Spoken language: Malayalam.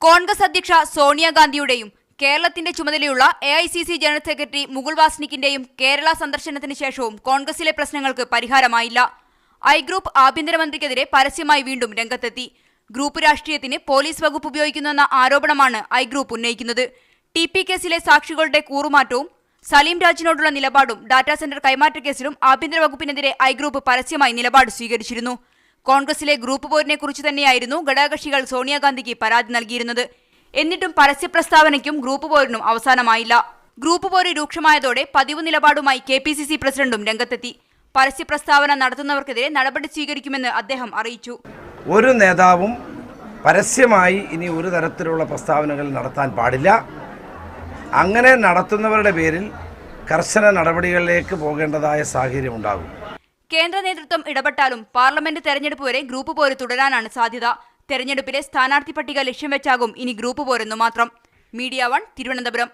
കോൺഗ്രസ് അധ്യക്ഷ സോണിയാഗാന്ധിയുടെയും കേരളത്തിന്റെ ചുമതലയുള്ള AICC ജനറൽ സെക്രട്ടറി മുകുൾ വാസ്നിക്കിന്റെയും കേരള സന്ദർശനത്തിന് ശേഷവും കോൺഗ്രസിലെ പ്രശ്നങ്ങൾക്ക് പരിഹാരമായില്ല. ഐ ഗ്രൂപ്പ് ആഭ്യന്തരമന്ത്രിക്കെതിരെ പരസ്യമായി വീണ്ടും രംഗത്തെത്തി. ഗ്രൂപ്പ് രാഷ്ട്രീയത്തിന് പോലീസ് വകുപ്പ് ഉപയോഗിക്കുന്നുവെന്ന ആരോപണമാണ് ഐ ഗ്രൂപ്പ് ഉന്നയിക്കുന്നത്. TP കേസിലെ സാക്ഷികളുടെ കൂറുമാറ്റവും സലീം രാജിനോടുള്ള നിലപാടും ഡാറ്റാ സെന്റർ കൈമാറ്റ കേസിലും ആഭ്യന്തര വകുപ്പിനെതിരെ ഐ ഗ്രൂപ്പ് പരസ്യമായി നിലപാട് സ്വീകരിച്ചിരുന്നു. കോൺഗ്രസിലെ ഗ്രൂപ്പ് പോരിനെ കുറിച്ച് തന്നെയായിരുന്നു ഘടകകക്ഷികൾ സോണിയാഗാന്ധിക്ക് പരാതി നൽകിയിരുന്നത്. എന്നിട്ടും പരസ്യ പ്രസ്താവനയ്ക്കും ഗ്രൂപ്പ് പോരിനും അവസാനമായില്ല. ഗ്രൂപ്പ് പോര് രൂക്ഷമായതോടെ പതിവ് നിലപാടുമായി KPCC പ്രസിഡന്റും രംഗത്തെത്തി. പരസ്യ പ്രസ്താവന നടത്തുന്നവർക്കെതിരെ നടപടി സ്വീകരിക്കുമെന്ന് അദ്ദേഹം അറിയിച്ചു. ഒരു നേതാവും പരസ്യമായി ഇനി ഒരു തരത്തിലുള്ള പ്രസ്താവനകൾ നടത്താൻ പാടില്ല. അങ്ങനെ നടത്തുന്നവരുടെ പേരിൽ കർശന നടപടികളിലേക്ക് പോകേണ്ടതായ സാഹചര്യം ഉണ്ടാകും. കേന്ദ്ര നേതൃത്വം ഇടപെട്ടാലും പാർലമെന്റ് തെരഞ്ഞെടുപ്പ് വരെ ഗ്രൂപ്പ് പോര് തുടരാനാണ് സാധ്യത. തെരഞ്ഞെടുപ്പിലെ സ്ഥാനാർത്ഥി പട്ടിക ലക്ഷ്യം വെച്ചാകും ഇനി ഗ്രൂപ്പ് പോരെന്നു മാത്രം. മീഡിയ 1 തിരുവനന്തപുരം.